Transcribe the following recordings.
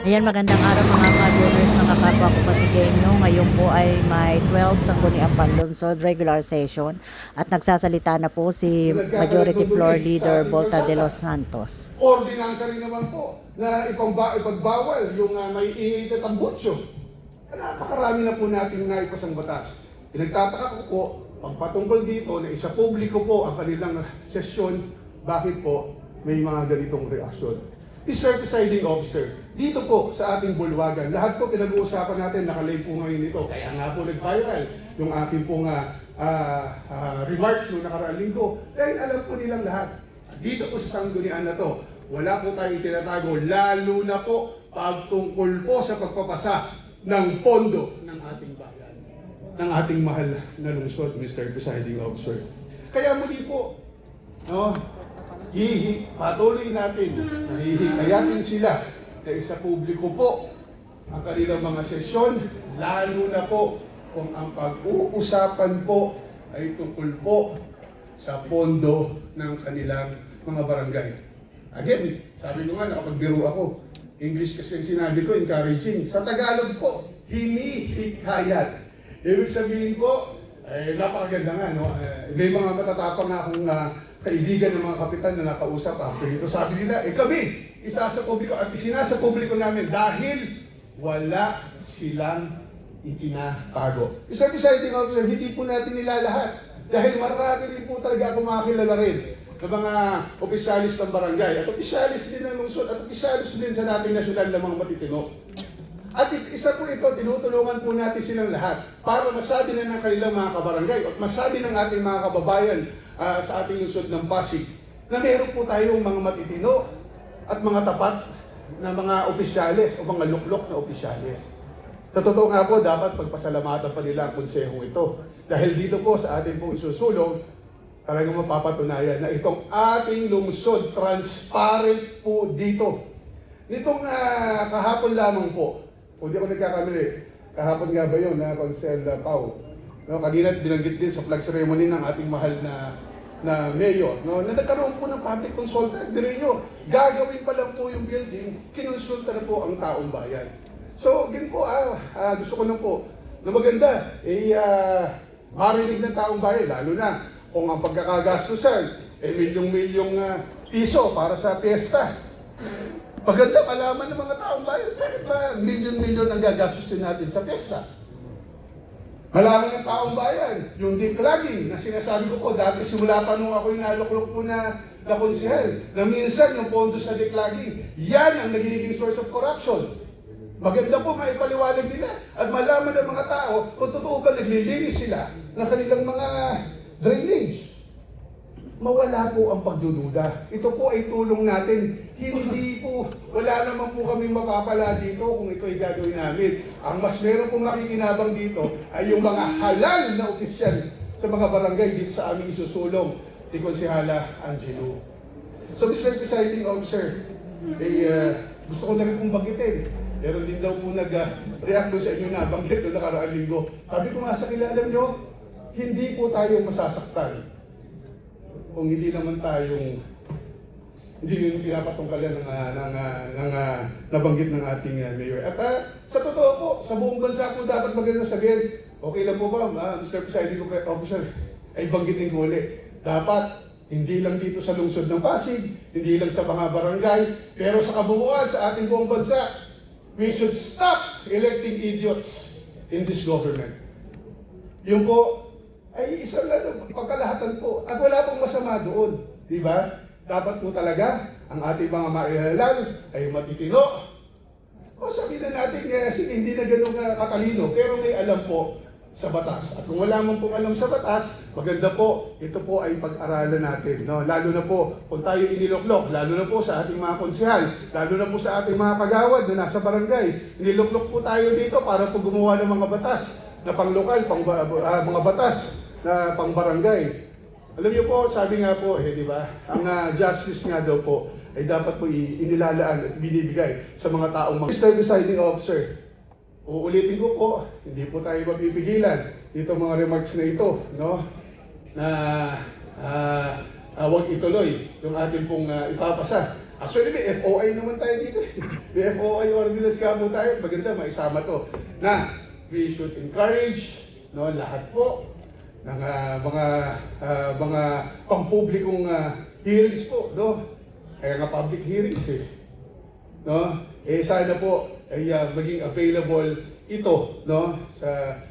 Ayan, magandang araw mga ka-viewers, mga kapwa ko Pasigueño. Ngayon po ay may 12 Sangguniang Panlunsod regular session at nagsasalita na po si Majority Floor Leader Volta de los Santos. Ordinansa rin naman po na ipagbawal yung may ingay at tambutsyo. Napakarami na po natin naipasang batas. Pinagtataka ko po, pagpatungkol dito na isa publiko po ang kanilang sesyon, bakit po may mga ganitong reaksyon? Mr. Presiding Officer, dito po sa ating bulwagan, lahat po pinag-uusapan natin, nakalay po ngayon ito. Kaya nga po nag-viral yung aking pong remarks noong nakaraang linggo. Dahil alam po nilang lahat, dito po sa sanggunian na to, wala po tayong tinatago, lalo na po pagtungkol po sa pagpapasa ng pondo ng ating bayan, ng ating mahal na lungsod, Mr. Presiding Officer. Kaya muli po, no, patuloy natin, hihikayatin sila na isa publiko po ang kanilang mga sesyon, lalo na po kung ang pag-uusapan po ay tungkol po sa pondo ng kanilang mga barangay. Again, sabi ko nga, nakapagbiro ako. English kasi yung sinabi ko, encouraging. Sa Tagalog po, hinihikayat. Ibig sabihin po, napakaganda nga, no? May mga matatapang na akong kaibigan ng mga kapitan na nakausap after ito. Sabi nila, kami, isa sa publiko at isinasa publiko namin dahil wala silang itinatago. Mr. Presiding Officer, hindi po natin nilalahat dahil marami rin po talaga akong makakilala rin ng mga opisyalis ng barangay at opisyalis din ng lungsod at opisyalis din sa nating nasyonal na mga matitino. At isa po ito, tinutulungan po natin silang lahat para masabi na ng kanilang mga kabarangay at masabi ng ating mga kababayan sa ating lungsod ng Pasig na meron po tayong mga matitino at mga tapat na mga opisyalis o mga luklok na opisyalis. Sa totoo nga po, dapat pagpasalamatan pa nila ang konsehong ito. Dahil dito po sa ating pong isusulong, talagang mapapatunayan na itong ating lungsod, transparent po dito. Nitong kahapon lamang po, kung di ako nagkakamali, kahapon nga ba yun na Consel Pau? No, kanina binanggit din sa flag ceremony ng ating mahal na mayor, no, na nagkaroon po ng public consultant. Pero nyo, gagawin pa lang po yung building, kinonsulta na po ang taong bayan. So, again po, gusto ko lang po na maganda, marinig ng taong bayan, lalo na kung ang pagkakagastusan, milyong-milyong piso para sa piyesta. Maganda malaman ng mga taong bayan, bakit ba milyon-milyon ang gagastusin natin sa piyesta? Malaman ng taong bayan, yung declogging na sinasabi ko po, dati simula pa nung ako yung naluklok po na konsehal, na minsan yung pondo sa declogging, yan ang nagiging source of corruption. Maganda po maipaliwanag nila at malaman ng mga tao kung totoo ba naglilinis sila ng kanilang mga drainage. Mawala po ang pagdududa. Ito po ay tulong natin. Hindi po, wala naman po kaming mapapala dito kung ito ay gagawin namin. Ang mas meron pong nakikinabang dito ay yung mga halal na opisyal sa mga barangay dito sa aming isusulong ni Konsehala Angelo. So Mr. Presiding Officer, gusto ko na rin pong banggitin. Meron din daw po nag-react doon sa inyo na banggit doon nakaraang linggo. Sabi ko nga sa kanila, alam nyo, hindi po tayo masasaktan kung hindi naman tayong hindi yung pinapatungkalan ng nabanggit ng ating mayor. At sa totoo po, sa buong bansa po dapat maganda sabihin, okay lang po ba, Mr. Presiding Officer, ay banggitin ko ulit. Dapat hindi lang dito sa lungsod ng Pasig, hindi lang sa mga barangay, pero sa kabuuan sa ating buong bansa, we should stop electing idiots in this government. Yung po, ay isang pagkalahatan po. At wala pong masama doon. Di ba? Dapat po talaga ang ating mga mailalal ay matitino. O sabihin na natin, sige, hindi na ganun katalino, pero may alam po sa batas. At kung wala man pong alam sa batas, maganda po, ito po ay pag-aralan natin. No? Lalo na po, kung tayo iniloklok, lalo na po sa ating mga konsehal, lalo na po sa ating mga kagawad na nasa barangay, iniloklok po tayo dito para po gumawa ng mga batas na panglokal, mga batas na pangbarangay. Alam niyo po, sabi nga po, di ba, ang justice nga daw po ay dapat po inilalaan at binibigay sa mga taong Mr. Presiding Officer, uulitin ko po, hindi po tayo mapipigilan dito mga remarks na ito, no? Na huwag ituloy yung ating pong ipapasa Actually, may FOI naman tayo dito. May FOI ordinance ka po tayo. Maganda, maisama to. Na we should encourage, no, lahat po ng mga pampublikong hearings po, no? Kaya nga public hearings eh. No? Sana po ay maging available ito, no, sa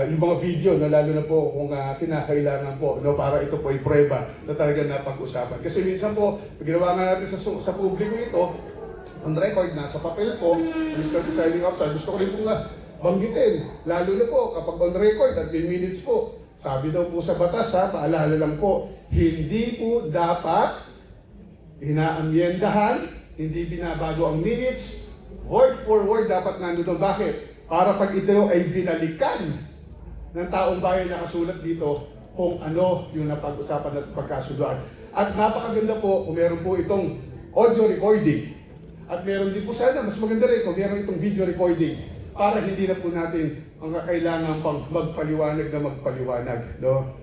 yung mga video, no, lalo na po kung kinakailangan po, no, para ito po ay prueba na talagang napag-usapan. Kasi minsan po, pag ginawa nga natin sa publiko ito, on record, nasa papel po, Mr. Presiding Officer, gusto ko rin pong banggitin, lalo na po kapag on record at may minutes po, sabi daw po sa batas, paalala lang po, hindi po dapat inaamyendahan, hindi binabago ang minutes, word for word dapat nandun. Bakit? Para pag ito ay binalikan ng taong bayan nakasulat dito kung ano yung napag-usapan at pagkasunduan. At napakaganda po kung meron po itong audio recording. At meron din po sana, mas maganda rin kung meron itong video recording para hindi na po natin ang kailangan pang magpaliwanag na magpaliwanag. No?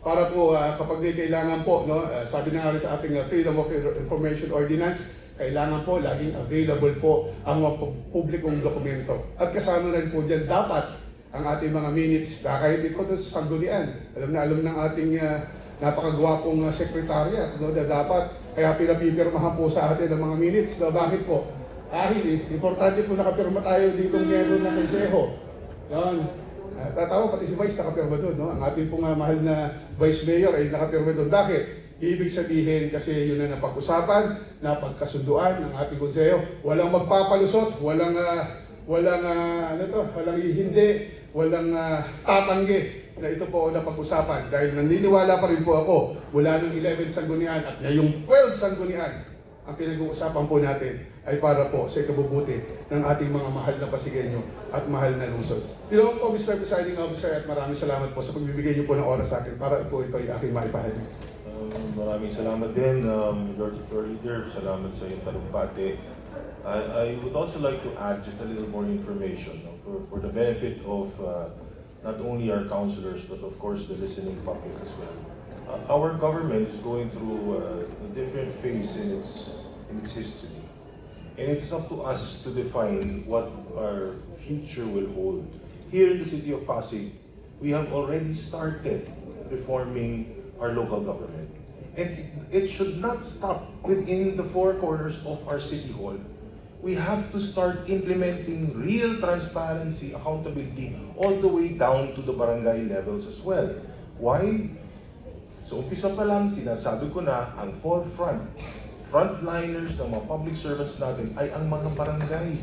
Para po kapag may kailangan po, no, sabi na nga rin sa ating Freedom of Information Ordinance, kailangan po laging available po ang mga publikong dokumento. At kasama rin po dyan dapat ang ating mga minutes, kahit ito doon sa sanggunian. Alam ng ating napakagwapong sekretariat, no, na dapat kaya pinapipirmahan po sa atin ang mga minutes. No, bakit po? Dahil importante po nakapirma tayo dito miyembro ng konseho. Yan. Tatawa pati si Vice nakapirma doon, no? Ang ating pong mahal na Vice Mayor ay nakapirma doon. Bakit? Ibig sabihin kasi yun na napag-usapan, napagkasunduan ng ating konseho. Walang magpapalusot, walang hindi, walang tatanggi na ito po napag-usapan. Dahil naniniwala pa rin po ako, mula ng 11 sanggunian at ngayong 12 sanggunian, ang pinag-uusapan po natin ay para po sa ikabubuti ng ating mga mahal na Pasigueño at mahal na lungsod. Yun po, Mr. Presiding Officer, at maraming salamat po sa pagbibigay niyo po ng oras sa akin para po ito ay aking maipahagi. Maraming salamat din, Majority Floor Leader. Salamat sa iyong talumpati. I would also like to add just a little more information, for the benefit of not only our councilors but of course the listening public as well. Our government is going through a different phase in its history, and it is up to us to define what our future will hold. Here in the city of Pasig, we have already started reforming our local government, and it should not stop within the four corners of our city hall. We have to start implementing real transparency, accountability, all the way down to the barangay levels as well. Why? So umpisa pa lang, sinasabi ko na, ang frontliners ng mga public servants natin ay ang mga barangay.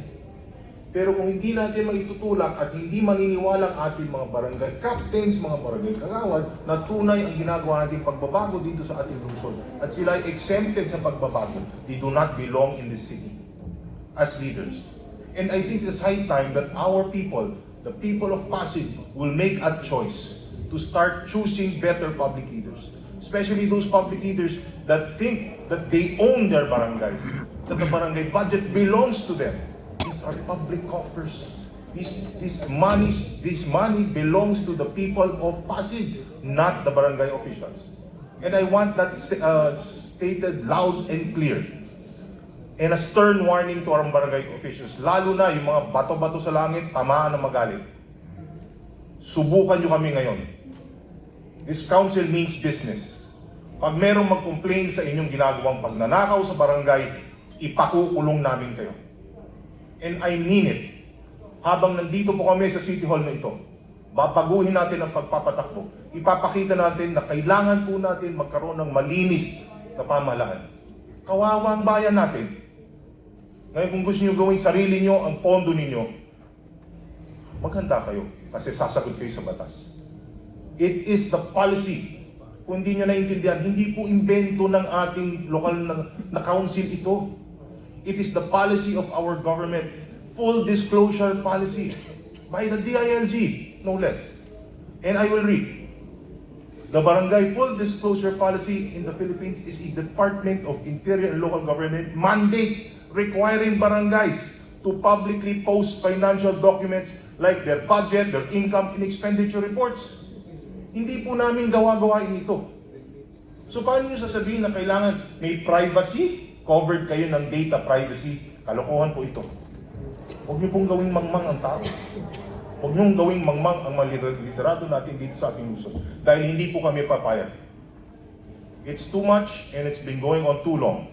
Pero kung hindi natin maitutulak at hindi maniniwala ang ating mga barangay captains, mga barangay kagawad, na tunay ang ginagawa natin pagbabago dito sa ating lungsod, at sila ay exempted sa pagbabago, they do not belong in this city as leaders. And I think it's high time that our people, the people of Pasig, will make a choice to start choosing better public leaders. Especially those public leaders that think that they own their barangays, that the barangay budget belongs to them. These are public coffers. This money belongs to the people of Pasig, not the barangay officials. And I want that stated loud and clear. And a stern warning to our barangay officials, lalo na yung mga bato-bato sa langit, tamaan na magalit. Subukan nyo kami ngayon. This council means business. Pag merong mag-complain sa inyong ginagawang pagnanakaw sa barangay, ipakukulong namin kayo. And I mean it. Habang nandito po kami sa City Hall na ito, babaguhin natin ang pagpapatakbo. Ipapakita natin na kailangan po natin magkaroon ng malinis na pamahalaan. Kawawa ang bayan natin. Ngayon kung gusto nyo gawin sarili nyo ang pondo ninyo, maghanda kayo kasi sasagot kayo sa batas. It is the policy. Kung hindi nyo naiintindihan, hindi po imbento ng ating lokal na council ito. It is the policy of our government. Full disclosure policy by the DILG, no less. And I will read. The Barangay Full Disclosure Policy in the Philippines is a Department of Interior and Local Government mandate requiring barangays to publicly post financial documents like their budget, their income and expenditure reports. Hindi po namin gawa-gawain ito. So paano nyo sasabihin na kailangan may privacy? Covered kayo ng data privacy? Kalokohan po ito. Huwag nyo pong gawing mangmang ang tao. Huwag nyo gawing mangmang ang mga literato natin dito sa ating lungsod. Dahil hindi po kami papayag. It's too much and it's been going on too long.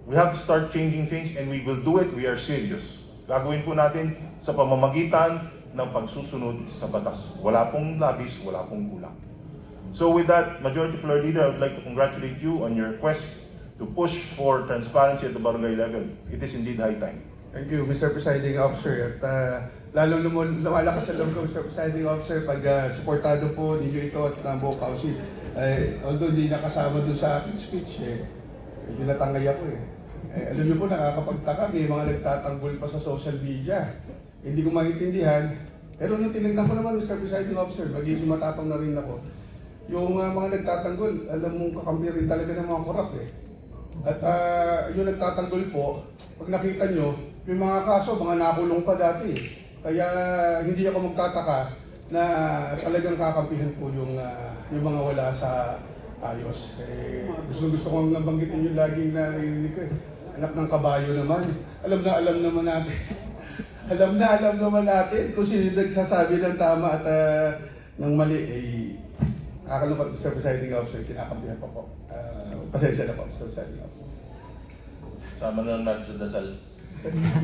We have to start changing things and we will do it. We are serious. Gagawin po natin sa pamamagitan ng pagsusunod sa batas. Wala pong labis, wala pong kulang. So with that, Majority Floor Leader, I would like to congratulate you on your quest to push for transparency at the barangay level. It is indeed high time. Thank you, Mr. Presiding Officer. At lalong lumalakas sa loob ko, Mr. Presiding Officer, pag suportado po ninyo ito at ng buong council. Although hindi nakasama dun sa aking speech, medyo natangay ako alam niyo po, nakakapagtaka, may mga nagtatanggol pa sa social media. Hindi ko maintindihan. Pero nung tinignan ko naman, Mr. Presiding Officer, magiging matapang na rin ako. Yung mga nagtatanggol, alam mong kakampi rin talaga ng mga korap At yung nagtatanggol po, pag nakita nyo, may mga kaso, mga nakulong pa dati. Kaya hindi ako magtataka na talagang kakampihan po yung mga wala sa ayos. Gusto kong nabanggitin yung laging narinig ko Anak ng kabayo naman. Alam naman natin. alam naman natin kung sino nagsasabi ng tama at ng mali. Kakalungkot, Mr. Presiding Officer, kinakampihan pa po. Pasensya na po, Mr. Presiding Officer. Sama na natin sa dasal.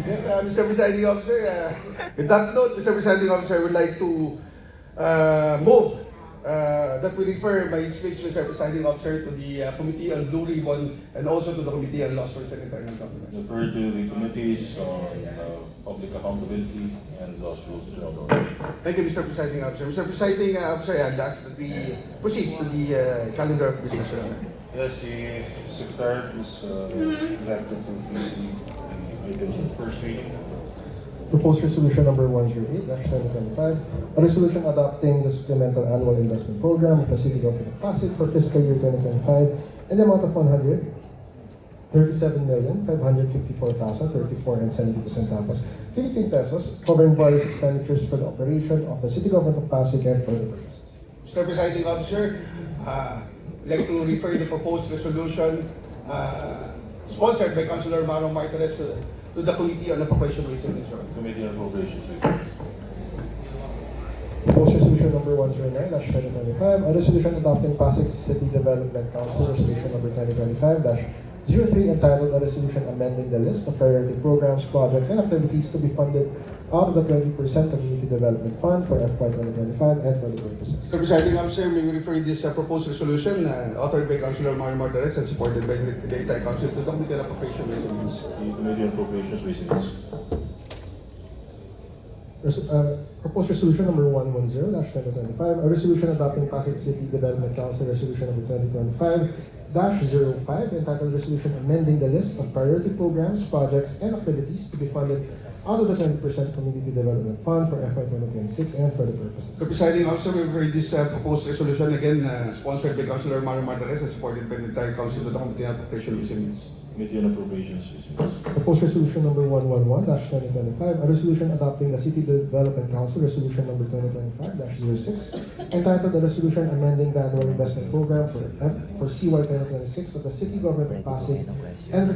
Yes, Mr. Presiding Officer, with that note, Mr. Presiding Officer, I would like to move that we refer my speech, Mr. Presiding Officer, to the Committee on Blue Ribbon and also to the Committee on Laws, Rules, and Internal Government. Refer to the committees on public accountability and laws, rules, and government. Thank you, Mr. Presiding Officer. Mr. Presiding Officer, I'd ask that we proceed to the calendar of business. Your Honor. Yes, the Secretary is elected to please the items of first reading. Proposed resolution number 108-2025, a resolution adopting the supplemental annual investment program of the City Government of Pasig for fiscal year 2025 in the amount of 137,554,034.70 centavos Philippine pesos, covering various expenditures for the operation of the City Government of Pasig and for other purposes. Mr. Presiding Officer, I'd like to refer the proposed resolution sponsored by Councilor Marong Martinez to the Committee on Appropriation, Ways and Means. Committee on Appropriations. Proposed resolution number 109-2025, a resolution adopting Pasig City Development Council resolution number 2025-03 entitled a resolution amending the list of priority programs, projects, and activities to be funded out of the 20% Community Development Fund for FY 2025 and for the purposes. Mr. Presiding Officer, may we refer this proposed resolution authored by Councilor Mario Martinez and supported by the entire Council to the Committee on Appropriation, Ways and Means. The Committee on Appropriations, Ways and Means. Proposed resolution number 110-2025, a resolution adopting Pasig City Development Council resolution number 2025-05 entitled resolution amending the list of priority programs, projects, and activities to be funded out of the 20% Community Development Fund for FY 2026 and for the purposes. Mr. Presiding Officer, we refer this proposed resolution again sponsored by Councilor Mario Martinez and supported by the entire Council to the Committee on Appropriation, Ways and Means. Committee on Appropriations, Ways and Means. Proposed resolution number 111-2025, a resolution adopting the City Development Council resolution number 2025-06 entitled a resolution amending the annual investment program for CY 2026 of the City Government of Pasig and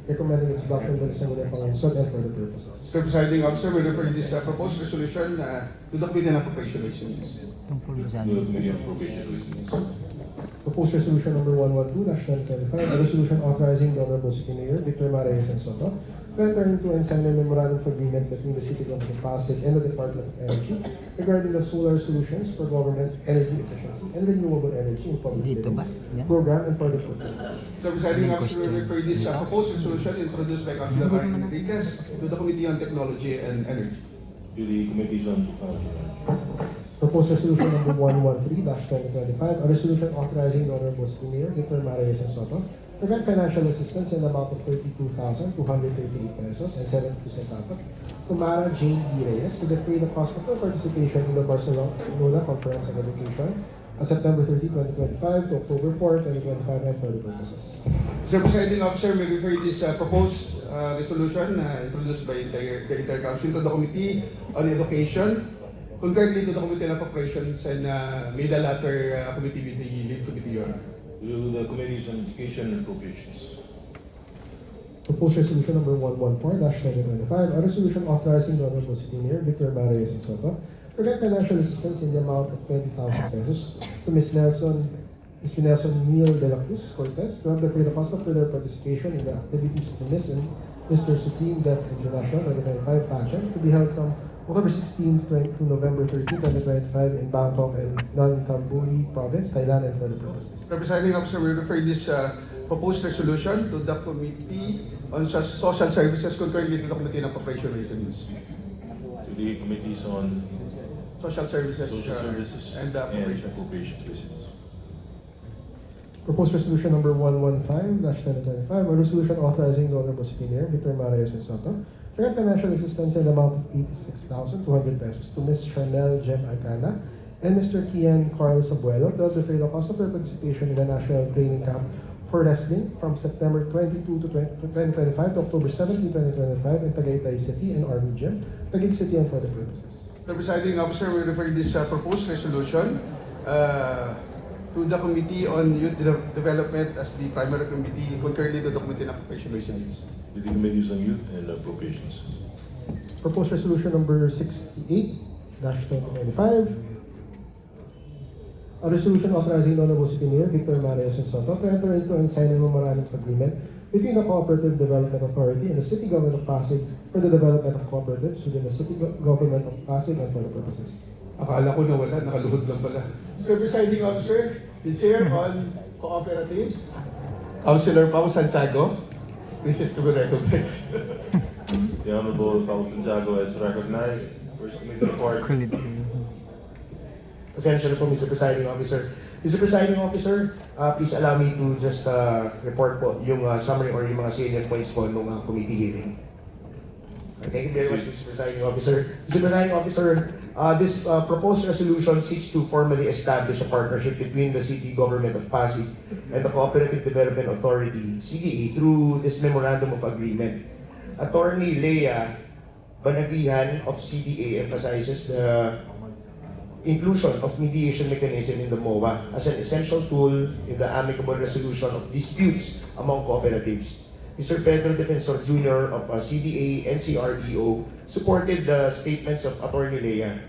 recommending its adoption by the Assembly of Pangulunsod and for the purposes. Mr. Presiding Officer, we refer this proposed resolution to the Committee on Appropriation, Ways and Means. The Committee on Appropriations, Ways and Means. Proposed resolution number 112-2025, a resolution authorizing the Honorable City Mayor Victor Marayes and Soto to enter into and sign a memorandum of agreement between the City Government of Pasig and the Department of Energy regarding the solar solutions for government energy efficiency and renewable energy in public buildings program and for the purposes. Mr. Presiding Officer, we refer this proposed resolution introduced by Councilor Ryan Enriquez to the Committee on Technology and Energy. To the Committees on Technology. Proposed resolution number 113-2025, a resolution authorizing the Honorable City Mayor Victor Marayes and Soto to grant financial assistance in the amount of 32,238 pesos and 72 centavos to Mara Jane B. Reyes to defray the cost of her participation in the Barcelona Conference on Education on September 30, 2025 to October 4, 2025 and for the purposes. Mr. Presiding Officer, we refer this proposed resolution introduced by the entire Council to the Committee on Education, concurrently to the Committee on Appropriations, and made the latter committee with the lead committee, Your Honor. To the Committees on Education and Appropriations. Proposed resolution number 114-2025, a resolution authorizing the Honorable City Mayor Victor Marreyes and Soto to grant financial assistance in the amount of 20,000 pesos to Mr. Nelson Neil de la Cruz Cortez to have the cost of further participation in the activities of the Mr. Supreme Death International 2025 pageant to be held from October 16 to November 13, 2025 in Bangkok and Nonthaburi Province, Thailand, and for the purposes. Presiding Officer, we refer this proposed resolution to the Committee on Social Services concurrently to the Committee on Appropriation Reasons. To the Committees on Social Services, Social Services and Appropriations. Appropriations. Proposed resolution number 115-2025, a resolution authorizing the Honorable City Mayor Victor Marreyes and Soto to grant financial assistance in the amount of 86,200 pesos to Ms. Chanel Jem Alcala and Mr. Kian Carlos Abuelo to defray the cost of their participation in the National Training Camp for Wrestling from September 22 to 2025 to October 17, 2025 in Tagaytay City and Army Gym, Taguig City, and for the purposes. The Presiding Officer, we refer this proposed resolution to the Committee on Youth Development as the primary committee concurrently to the Committee on Appropriation Reasons. To the Committees on Youth and Appropriations. Proposed resolution number 68-2025, a resolution authorizing the Honorable City Mayor Victor Marreyes and Soto to enter into and sign a memorandum of agreement between the Cooperative Development Authority and the City Government of Pasig for the development of cooperatives within the City Government of Pasig and for the purposes. Akala ko nawala, nakaluhod lang pala. Mr. Presiding Officer, the Chair on Cooperatives, Councilor Pao Santiago, wishes to be recognized. The Honorable Paul Santiago is recognized. First Committee report. Essentially po, Mr. Presiding Officer. Mr. Presiding Officer, please allow me to just report po yung summary or yung mga salient points po ng committee hearing. Thank you very much, Mr. Presiding Officer. Mr. Presiding Officer, this proposed resolution seeks to formally establish a partnership between the City Government of Pasig and the Cooperative Development Authority, CDA, through this Memorandum of Agreement. Attorney Leah Banagihan of CDA emphasizes the inclusion of mediation mechanism in the MOA as an essential tool in the amicable resolution of disputes among cooperatives. Mr. Pedro Defensor Jr. of CDA NCREO supported the statements of Attorney Leah.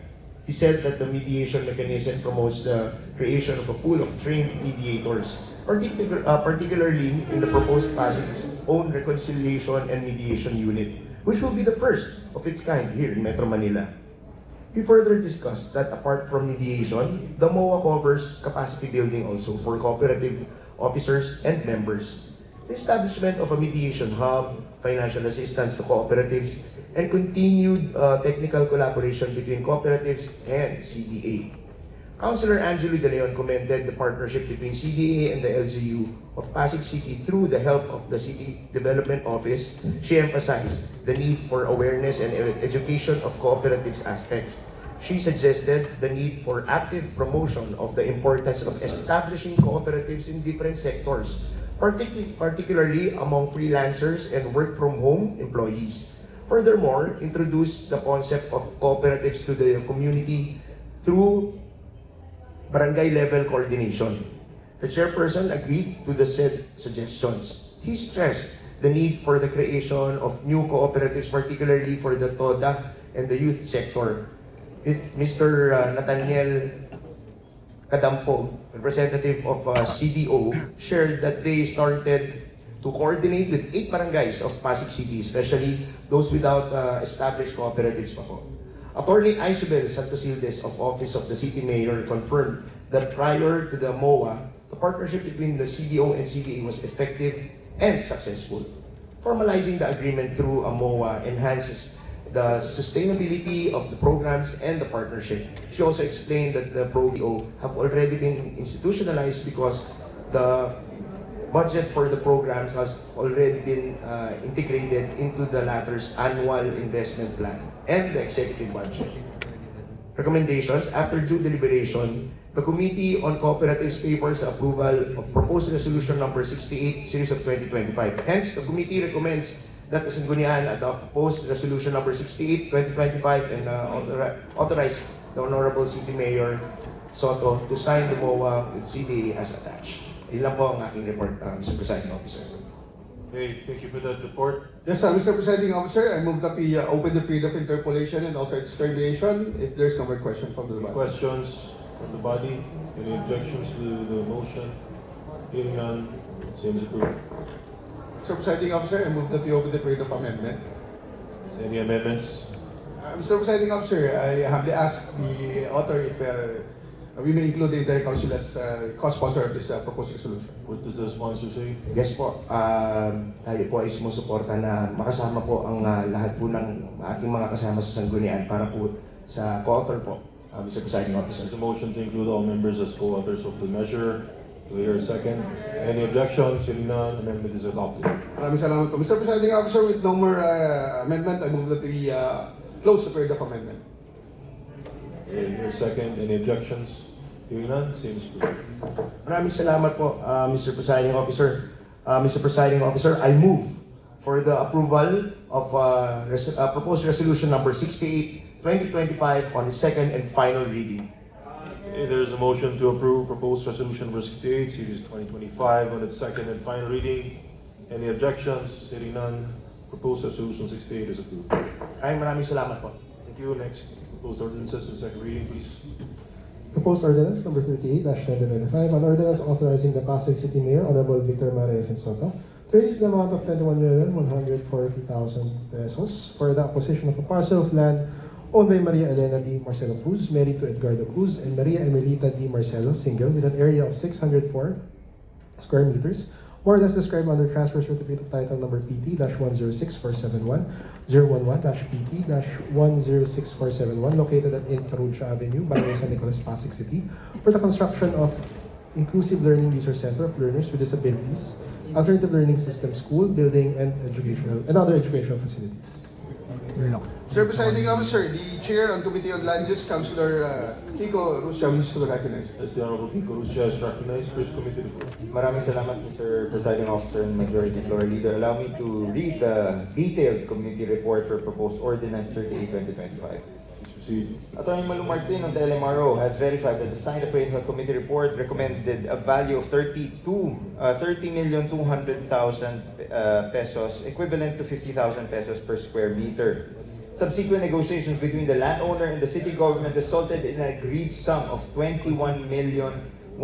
He said that the mediation mechanism promotes the creation of a pool of trained mediators, particularly in the proposed Pasig's own reconciliation and mediation unit, which will be the first of its kind here in Metro Manila. He further discussed that apart from mediation, the MOA covers capacity building also for cooperative officers and members, the establishment of a mediation hub, financial assistance to cooperatives, and continued technical collaboration between cooperatives and CDA. Councilor Angelo De Leon commended the partnership between CDA and the LGU of Pasig City through the help of the City Development Office. She emphasized the need for awareness and education of cooperatives aspects. She suggested the need for active promotion of the importance of establishing cooperatives in different sectors, particularly among freelancers and work-from-home employees. Furthermore, introduce the concept of cooperatives to the community through barangay-level coordination. The chairperson agreed to the said suggestions. He stressed the need for the creation of new cooperatives, particularly for the TODA and the youth sector. Mr. Nathaniel Kadampo, representative of CDO, shared that they started to coordinate with 8 barangays of Pasig City, especially those without established cooperatives pa po. Attorney Isabel Santosildes of Office of the City Mayor confirmed that prior to the MOA, the partnership between the CDO and CDA was effective and successful. Formalizing the agreement through a MOA enhances the sustainability of the programs and the partnership. She also explained that the PRODO have already been institutionalized because the budget for the programs has already been integrated into the latter's annual investment plan and the executive budget. Recommendations: after due deliberation, the Committee on Cooperatives favors the approval of proposed resolution number 68 series of 2025. Hence, the committee recommends that the Sangguniang adopt proposed resolution number 68 2025 and authorize the Honorable City Mayor Soto to sign the MOA with CDA as attached. Yun lang po ang aking report, Mr. Presiding Officer. Okay, thank you for that report. Yes, Mr. Presiding Officer, I move that we open the period of interpolation and also its termination if there's no more question from the Any body. questions from the body? Any objections to the motion? Hearing none, same is approved. Mr. Presiding Officer, I move that we open the period of amendment. Any amendments? Mr. Presiding Officer, I humbly ask the author if we may include the entire council as co-sponsor of this proposed resolution. What does the sponsor say? Yes po, tayo po ay sumusuporta na makasama po ang lahat po ng ating mga kasama sa sanggunian para po sa co-author po, Mr. Presiding Officer. There's a motion to include all members as co-authors of the measure. Do we hear a second? Any objections? Hearing none, amendment is adopted. Maraming salamat po. Mr. Presiding Officer, with no more amendment, I move that we close the period of amendment. Okay, hear a second. Any objections? Hearing none, same is approved. Maraming salamat po, Mr. Presiding Officer. Mr. Presiding Officer, I move for the approval of proposed resolution number 68, 2025 on its second and final reading. Okay, there's a motion to approve proposed resolution number 68, series 2025 on its second and final reading. Any objections? Hearing none, proposed resolution 68 is approved. Maraming salamat po. Thank you. Next, proposed ordinances in second reading, please. Proposed ordinance number 38-2025, an ordinance authorizing the Pasig City Mayor, Honorable Victor Marez and Soto, to release the amount of 21,140,000 pesos for the acquisition of a parcel of land owned by Maria Elena D. Marcelo Cruz, married to Edgardo Cruz, and Maria Emelita D. Marcelo, single, with an area of 604 square meters, more or less described under Transfer Certificate of Title number PT-106471, 011-PT-106471, located at Incarucha Avenue, Barangay San Nicolas, Pasig City, for the construction of Inclusive Learning Resource Center of learners with disabilities, alternative learning system, school, building, and other educational facilities. Mr. Presiding Officer, the Chair on Committee on Land Use, Councilor Kiko Rusya, wishes to recognize. As the Honorable Kiko Rusya is recognized, first committee report. Maraming salamat, Mr. Presiding Officer and Majority Floor Leader. Allow me to read the detailed committee report for proposed ordinance 38-2025. Please proceed. Attorney Malu Martin of the LMRO has verified that the signed appraisal committee report recommended a value of 30,200,000 pesos, equivalent to 50,000 pesos per square meter. Subsequent negotiations between the landowner and the city government resulted in an agreed sum of 21,140,000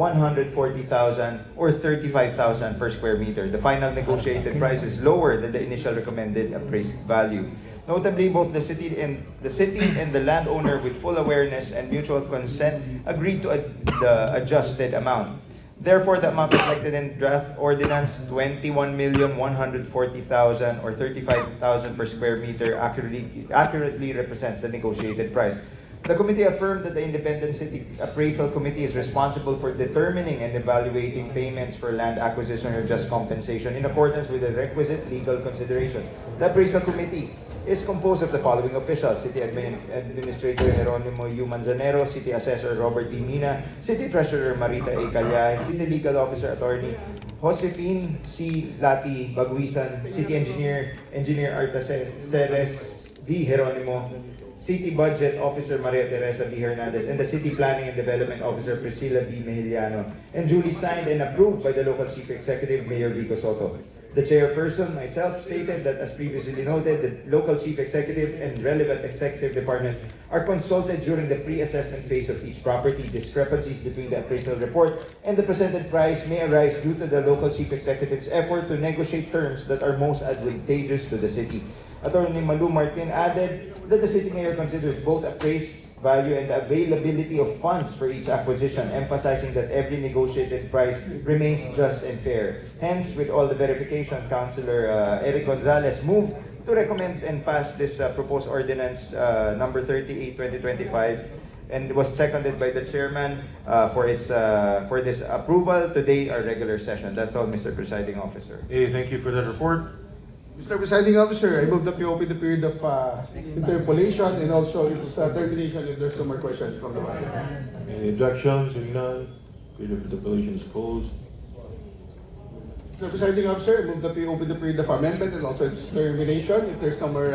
or 35,000 per square meter. The final negotiated price is lower than the initial recommended appraised value. Notably, both the city and the landowner, with full awareness and mutual consent, agreed to the adjusted amount. Therefore, the amount reflected in draft ordinance, 21,140,000 or 35,000 per square meter, accurately represents the negotiated price. The committee affirmed that the Independent City Appraisal Committee is responsible for determining and evaluating payments for land acquisition or just compensation in accordance with the requisite legal consideration. The Appraisal Committee is composed of the following officials: City Administrator Jeronimo U. Manzanero, City Assessor Robert D. Mina, City Treasurer Marita A. Calyay, City Legal Officer Attorney Josefine C. Lati Baguisan, City Engineer Arta Ceres V. Jeronimo, City Budget Officer Maria Teresa B. Hernandez, and the City Planning and Development Officer Priscilla B. Mejiliano, and duly signed and approved by the local Chief Executive, Mayor Vico Soto. The chairperson, myself, stated that, as previously noted, the local Chief Executive and relevant executive departments are consulted during the pre-assessment phase of each property. Discrepancies between the appraisal report and the presented price may arise due to the local Chief Executive's effort to negotiate terms that are most advantageous to the city. Attorney Malu Martin added that the city mayor considers both appraised value and the availability of funds for each acquisition, emphasizing that every negotiated price remains just and fair. Hence, with all the verification, Councilor Eric Gonzalez moved to recommend and pass this proposed ordinance number 38-2025, and was seconded by the chairman for this approval today, our regular session. That's all, Mr. Presiding Officer. Hey, thank you for that report. Mr. Presiding Officer, I move that we open the period of interpolation and also its termination if there's no more questions from the body. Any objections? Hearing none, period of interpellation is closed. Mr. Presiding Officer, I move that we open the period of amendment and also its termination if there's no more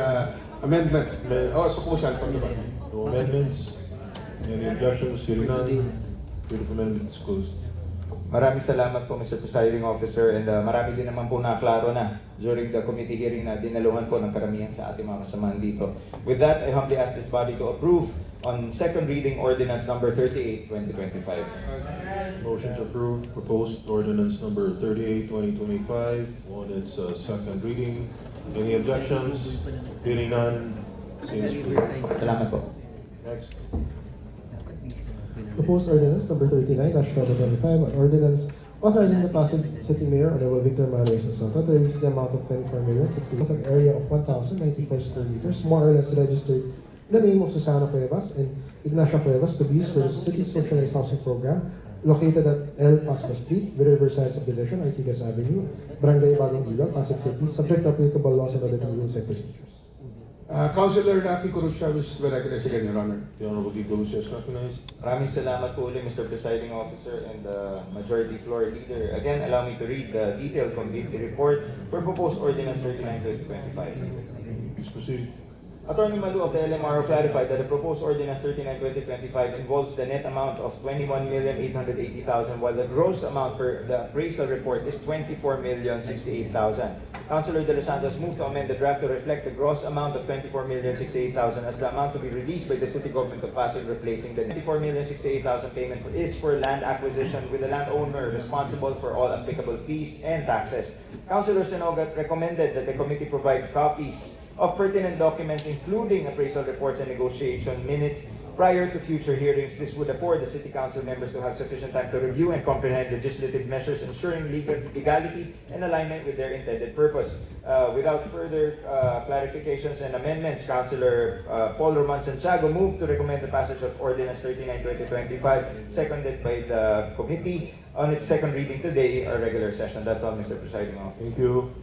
amendment or proposal from the body. No amendments? Any objections? Hearing none, period of amendment is closed. Maraming salamat po, Mr. Presiding Officer, and marami din naman po naklaro na during the committee hearing na dinaluhan po ng karamihan sa ating mga kasamahan dito. With that, I humbly ask this body to approve on second reading ordinance number 38, 2025. Motion to approve proposed ordinance number 38, 2025 on its second reading. Any objections? Hearing none, seems approved. Salamat po. Next. Proposed ordinance number 39-2025, an ordinance authorizing the Pasig City Mayor, Honorable Victor Manuel Soto, to release the amount of 24,060,000 an area of 1,094 square meters, more or less registered in the name of Susana Cuevas and Ignacia Cuevas to be used for the city's socialized housing program located at El Pasco Street, Riverside Subdivision, Artigas Avenue, Barangay Bagong Ilog, Pasig City, subject to applicable laws and auditing rules and procedures. Councilor Rafi Coruscant wishes to be recognized again, Your Honor. The Honorable Kiko Lucia is recognized. Maraming salamat po ulit, Mr. Presiding Officer and Majority Floor Leader. Again, allow me to read the detailed committee report for proposed ordinance 39, 2025. Please proceed. Attorney Malu of the LMRO clarified that the proposed ordinance 39-2025 involves the net amount of 21,880,000, while the gross amount per the appraisal report is 24,068,000. Councilor De Los Santos moved to amend the draft to reflect the gross amount of 24,068,000 as the amount to be released by the city government of Pasig, replacing the 24,068,000 payment is for land acquisition, with the landowner responsible for all applicable fees and taxes. Councilor Senogat recommended that the committee provide copies of pertinent documents, including appraisal reports and negotiation minutes, prior to future hearings. This would afford the City Council members to have sufficient time to review and comprehend legislative measures ensuring legality and alignment with their intended purpose. Without further clarifications and amendments, Councilor Paul Roman Santiago moved to recommend the passage of Ordinance 39-2025, seconded by the committee on its second reading today, our regular session. That's all, Mr. Presiding Officer. Thank you.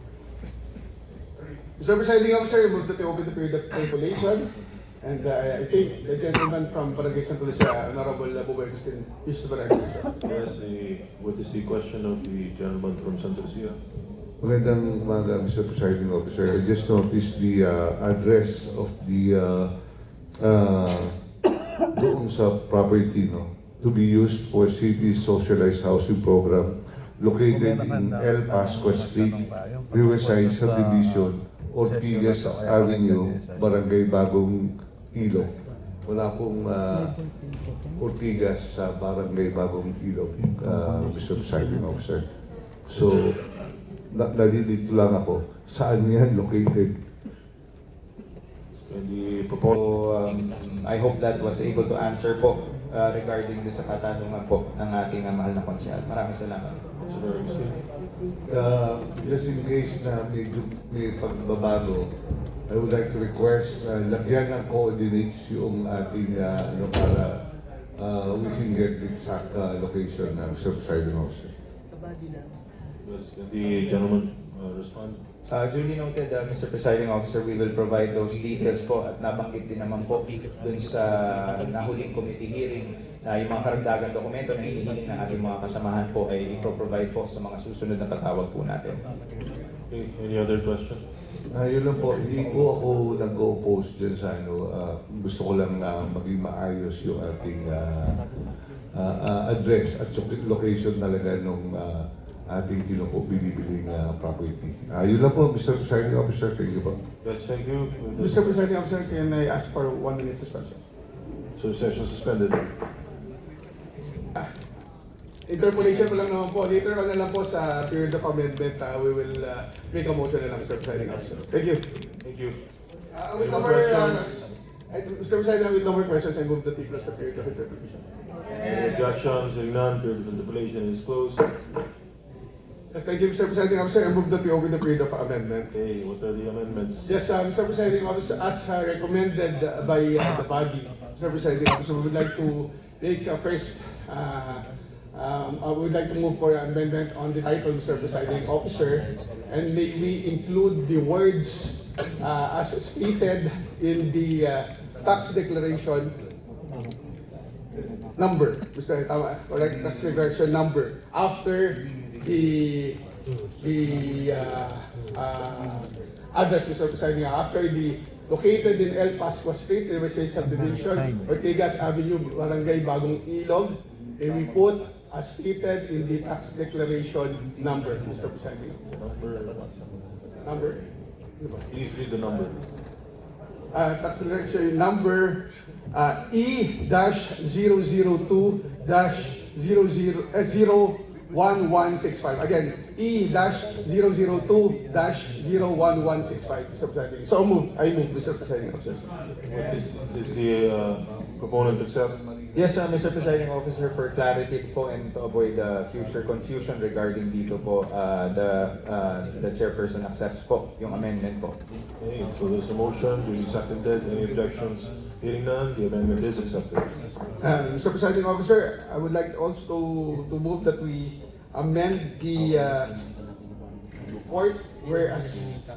Mr. Presiding Officer, move that we open the period of calculation. And I think the gentleman from Barangay Santa Lucia, Honorable Buboy Agustin, used to be recognized. Yes, what is the question of the gentleman from Santa Lucia? Magandang umaga, Mr. Presiding Officer. I just noticed the address of the doon sa property, no, to be used for city socialized housing program located in El Pasco Street, Riverside Subdivision, Ortigas Avenue, Barangay Bagong Ilog. Wala pong Ortigas sa Barangay Bagong Ilog, Mr. Presiding Officer. So, nalilito lang ako, saan yan located? And the So, proposed. I hope that was able to answer po regarding sa katanungan po ng ating mahal na konsyal. Maraming salamat. Councilor Agustin. Just in case na medyo may pagbabago, I would like to request na lagyan ng coordinates yung ating para we can get the exact location ng Mr. Presiding Officer. Yes, can the gentleman respond? Duly noted, Mr. Presiding Officer, we will provide those details po at nabanggit din naman po dun sa nahuling committee hearing na yung mga karagdagang dokumento na hinihiling ng ating mga kasamahan po ay ipro-provide po sa mga susunod na tatawag po natin. Okay, any other question? Yun lang po, hindi ko ako nag-oppose dyan sa gusto ko lang maging maayos yung ating address at yung location talaga nung ating binibiling property. Yun lang po, Mr. Presiding Officer, thank you po. Yes, thank you. Mr. Presiding Officer, can I ask for 1 minute suspension? So session suspended. Interpolation ko lang naman po. Later on na lang po sa period of amendment, we will make a motion na lang, Mr. Presiding Officer. Thank you. Thank you. With no more, Mr. President, with no more questions, I move that we close the period of interpolation. Any objections? Hearing none, period of interpolation is closed. Yes, thank you, Mr. Presiding Officer. I move that we open the period of amendment. Okay, what are the amendments? Yes, Mr. Presiding Officer, as recommended by the body, Mr. Presiding Officer, we would like to make first, we would like to move for amendment on the title, Mr. Presiding Officer, and may we include the words as stated in the tax declaration number, Mr. Tama, correct, tax declaration number, after the address, Mr. Presiding, after the located in El Pasco Street, Riverside Subdivision, Ortigas Avenue, Barangay Bagong Ilog, and we put as stated in the tax declaration number, Mr. Presiding Officer. Number? Ano ba? Please read the number. Tax declaration number E-002-01165. Again, E-002-01165, Mr. Presiding. So I move, Mr. Presiding Officer. Is the proponent accept? Yes, Mr. Presiding Officer, for clarity po and to avoid future confusion regarding dito po, the chairperson accepts po yung amendment po. Okay, so there's a motion, duly seconded. Any objections? Hearing none, the amendment is accepted. Mr. Presiding Officer, I would like also to move that we amend the fourth whereas...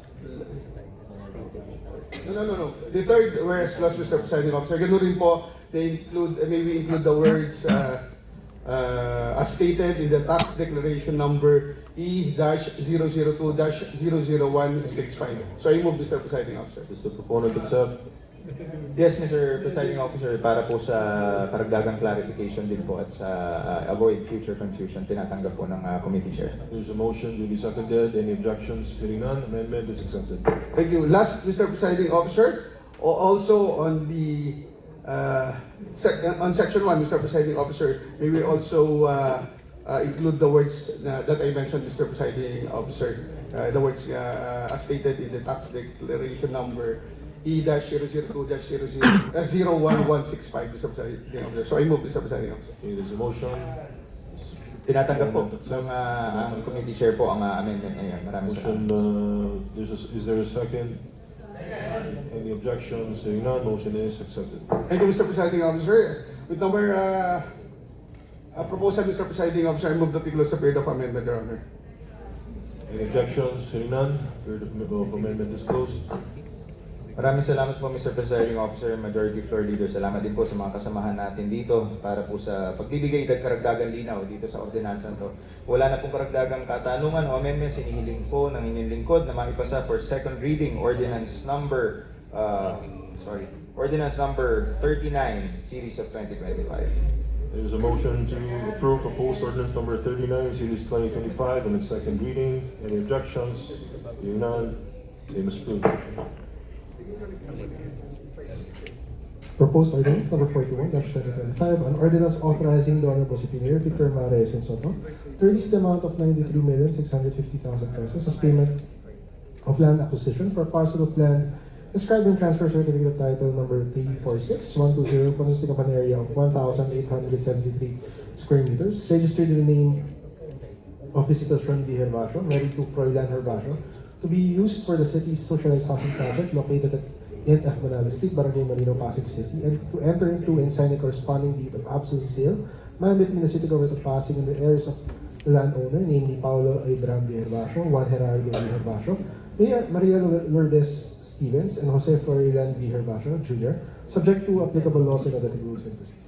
No. The third whereas clause, Mr. Presiding Officer, ganun rin po, maybe include the words as stated in the tax declaration number E-002-00165. So I move, Mr. Presiding Officer. Does the proponent accept? Yes, Mr. Presiding Officer, para po sa karagdagang clarification din po at sa avoid future confusion, tinatanggap po ng committee chair. There's a motion, duly seconded. Any objections? Hearing none, amendment is accepted. Thank you. Last, Mr. Presiding Officer, also on the on section 1, Mr. Presiding Officer, may we also include the words that I mentioned, Mr. Presiding Officer, the words as stated in the tax declaration number E-002-01165, Mr. Presiding Officer. So I move, Mr. Presiding Officer. Okay, there's a motion. Tinatanggap po ng ang committee chair po ang amendment ngayon. Maraming Motion, salamat. is there a second? Any objections? Hearing none, motion is accepted. Thank you, Mr. Presiding Officer. With number proposal, Mr. Presiding Officer, I move that we close the period of amendment, Your Honor. Any objections? Hearing none, period of amendment is closed. Maraming salamat po, Mr. Presiding Officer, Majority Floor Leader. Salamat din po sa mga kasamahan natin dito para po sa pagbibigay karagdagang linaw dito sa ordinansa to. Wala na pong karagdagang katanungan o amendments. Hinihiling po ng inyong lingkod na maipasa for second reading Ordinance number 39, Series of 2025. There's a motion to approve proposed ordinance number 39, series 2025, on its second reading. Any objections? Hearing none, same as approved. Proposed ordinance number 41-2025, an ordinance authorizing the Honorable City Mayor Victor Mares and Soto to release the amount of 93,650,000 pesos as payment of land acquisition for a parcel of land described in transfer certificate of title number 346120, consisting of an area of 1,873 square meters, registered in the name of Visitacion V. Herbacio, married to Froilan Herbacio, to be used for the city's socialized housing project located at 8 F. Manalo Street, Barangay Malino, Pasig City, and to enter into and sign a corresponding deed of absolute sale made between the city government of Pasig and the heirs of the landowner, namely Paulo Abraham V. Herbacio, Juan Gerardo V. Herbacio, Maria Lourdes Stevens, and Jose Florilan V. Herbacio, Jr., subject to applicable laws and other rules and procedures.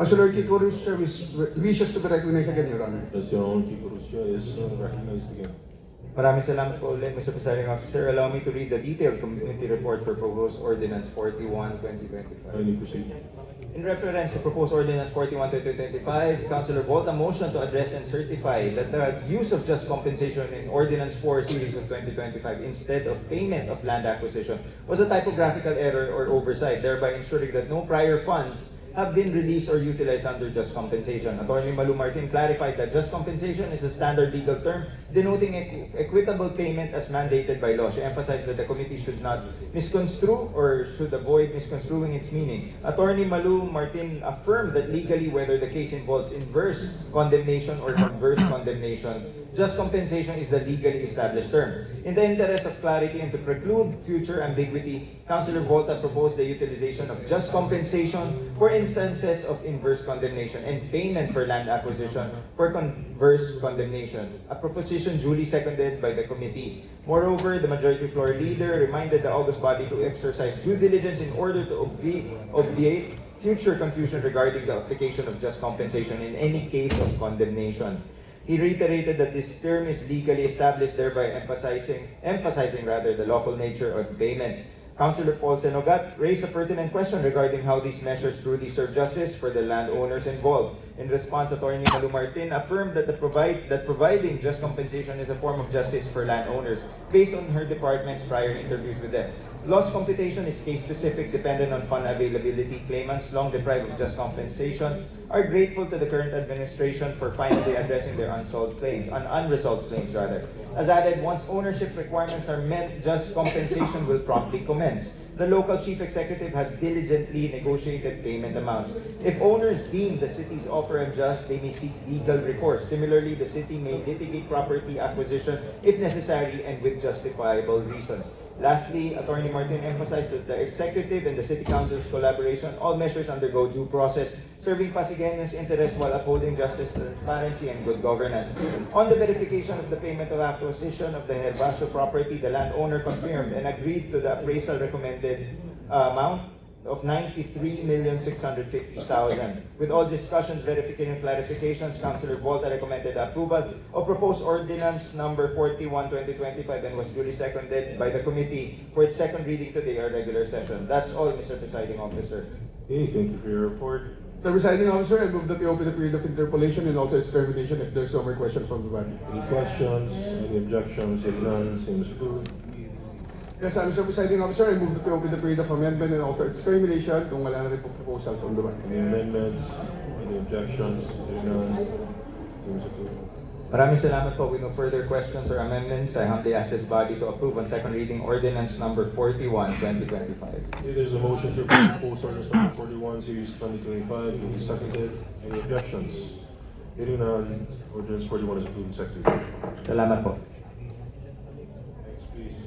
Sir Lord Kiko Rustia wishes to be recognized again, Your Honor. As your own Kiko Rustia is recognized again. Maraming salamat po ulit, Mr. Presiding Officer. Allow me to read the detailed committee report for Proposed Ordinance 41-2025. Kindly proceed. In reference to Proposed Ordinance 41-2025, Councilor Volta motion to address and certify that the use of just compensation in Ordinance 4 Series of 2025 instead of payment of land acquisition was a typographical error or oversight, thereby ensuring that no prior funds have been released or utilized under just compensation. Attorney Malu Martin clarified that just compensation is a standard legal term denoting equitable payment as mandated by law. She emphasized that the committee should not misconstrue or should avoid misconstruing its meaning. Attorney Malu Martin affirmed that legally, whether the case involves inverse condemnation or converse condemnation, just compensation is the legally established term. In the interest of clarity and to preclude future ambiguity, Councilor Volta proposed the utilization of just compensation for instances of inverse condemnation and payment for land acquisition for converse condemnation, a proposition duly seconded by the committee. Moreover, the Majority Floor Leader reminded the August body to exercise due diligence in order to obviate future confusion regarding the application of just compensation in any case of condemnation. He reiterated that this term is legally established, thereby emphasizing the lawful nature of payment. Councilor Paul Senogat raised a pertinent question regarding how these measures truly serve justice for the landowners involved. In response, Attorney Malu Martin affirmed that providing just compensation is a form of justice for landowners based on her department's prior interviews with them. Loss computation is case-specific, dependent on fund availability. Claimants long deprived of just compensation are grateful to the current administration for finally addressing their unresolved claims. As added, once ownership requirements are met, just compensation will promptly commence. The local chief executive has diligently negotiated payment amounts. If owners deem the city's offer unjust, they may seek legal recourse. Similarly, the city may litigate property acquisition if necessary and with justifiable reasons. Lastly, Attorney Martin emphasized that the executive and the city council's collaboration, all measures undergo due process, serving Pasigueños' interest while upholding justice, transparency, and good governance. On the verification of the payment of acquisition of the Herbacio property, the landowner confirmed and agreed to the appraisal recommended amount of 93,650,000. With all discussions, verification, and clarifications, Councilor Volta recommended approval of proposed ordinance number 41/2025 and was duly seconded by the committee for its second reading today, our regular session. That's all, Mr. Presiding Officer. Okay, thank you for your report. Mr. Presiding Officer, I move that we open the period of interpolation and also its termination if there's no more questions from the body. Any questions? Any objections? If none, same is approved. Yes, Mr. Presiding Officer, I move that we open the period of amendment and also its termination kung wala na rin po proposal from the body. Any amendments? Any objections? If none, same is approved. Maraming salamat po. With no further questions or amendments, I humbly ask this body to approve on second reading ordinance number 41/2025. Okay, there's a motion to approve proposed ordinance number 41, series 2025, duly seconded. Any objections? Hearing none, ordinance 41 is approved in second reading. Salamat po. Next, please.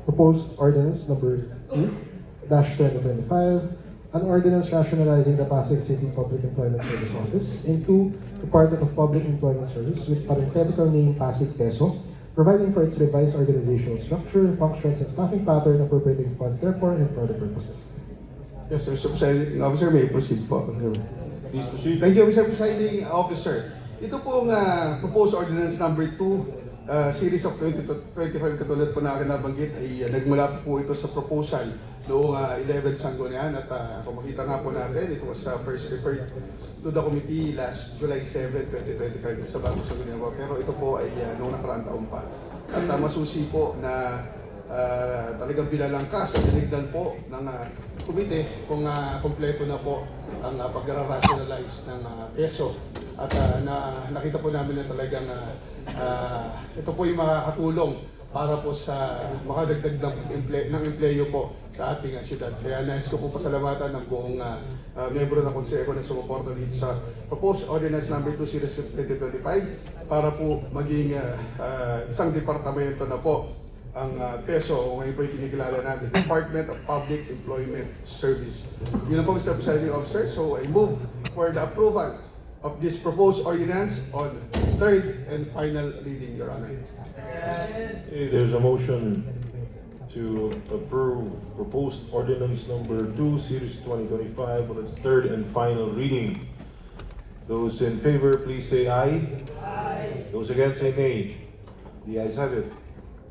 Proposed ordinance number 2-2025, an ordinance rationalizing the Pasig City Public Employment Service Office into Department of Public Employment Service with parenthetical name Pasig Peso, providing for its revised organizational structure, functions, and staffing pattern, appropriating funds therefore and for other purposes. Yes, Mr. Presiding Officer, may I proceed po. Please proceed. Thank you, Mr. Presiding Officer. Ito pong proposed ordinance number 2, series of 2025, katulad po na akin nabanggit, ay nagmula po ito sa proposal noong 11 Sanggunian at kung makita nga po natin, it was first referred to the committee last July 7, 2025 sa bagong Sanggunian. Pero ito po ay noong nakaraang taon pa. At masusi po na talagang bilalangkas at tinignan po ng komite kung kompleto na po ang pag-rationalize ng peso. At nakita po namin na talagang ito po yung makakatulong para po sa makadagdag ng empleyo po sa ating syudad. Kaya nais ko po pasalamatan ng buong miyembro ng Konseho na sumuporta dito sa proposed ordinance number 2 series 2025 para po maging isang departamento na po ang PESO o ngayon po yung kinikilala natin, Department of Public Employment Service. Yun na po, Mr. Presiding Officer. So I move for the approval of this proposed ordinance on third and final reading, Your Honor. Okay, there's a motion to approve proposed ordinance number 2, series 2025 on its third and final reading. Those in favor, please say aye. Aye. Those against, say nay. The ayes have it.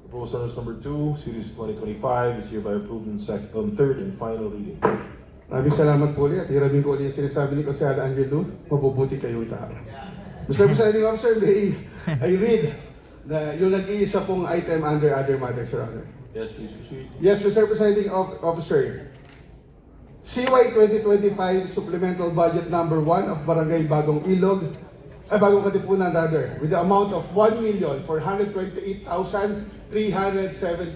Proposed ordinance number 2, series 2025 is hereby approved on third and final reading. Maraming salamat po ulit at hiramin ko ulit yung sinasabi ni Consigliere Angelo, mabubuti kayong tao. Mr. Presiding Officer, may I read yung nag-iisa pong item under other matters, Your Honor. Yes, please proceed. Yes, Mr. Presiding Officer. CY 2025 Supplemental Budget Number 1 of Barangay Bagong Ilog, Bagong Katipunan rather, with the amount of 1,428,307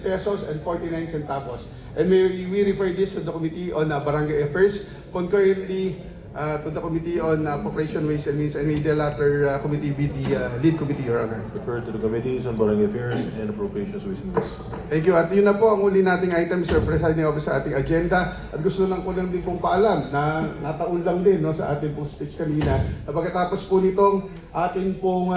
pesos and 49 centavos. And we refer this to the Committee on Barangay Affairs, concurrently to the Committee on Appropriation, Ways and Means, and may the latter committee be the lead committee, Your Honor. Refer to the committees on Barangay Affairs and Appropriations, Ways and Means. Thank you. At yun na po ang uli nating item, Sir Presiding Officer, sa ating agenda. At gusto lang ko lang din pong paalam na nataon lang din no, sa ating pong speech kanina. Na pagkatapos po nitong ating pong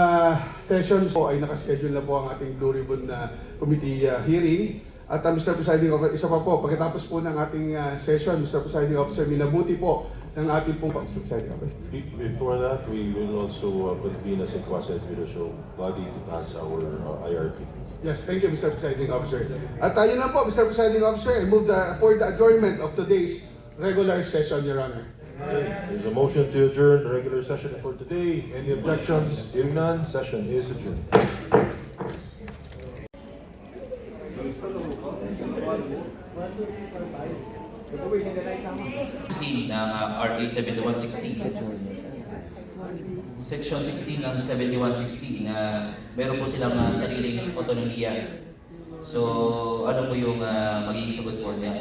session po ay nakaschedule na po ang ating Blue Ribbon Committee hearing. At Mr. Presiding Officer, isa pa po, pagkatapos po ng ating session, Mr. Presiding Officer, minabuti po ng ating pong pag-success. Before that, we will also convene as a quasi-judicial body to pass our IRP. Yes, thank you, Mr. Presiding Officer. At tayo na po, Mr. Presiding Officer, I move for the adjournment of today's regular session, Your Honor. There's a motion to adjourn the regular session for today. Any objections? Hearing none, session is adjourned. ng RA 7116. Section 16 ng 7116 na meron po silang sariling otonomiya. So, ano po yung magiging sagot po ng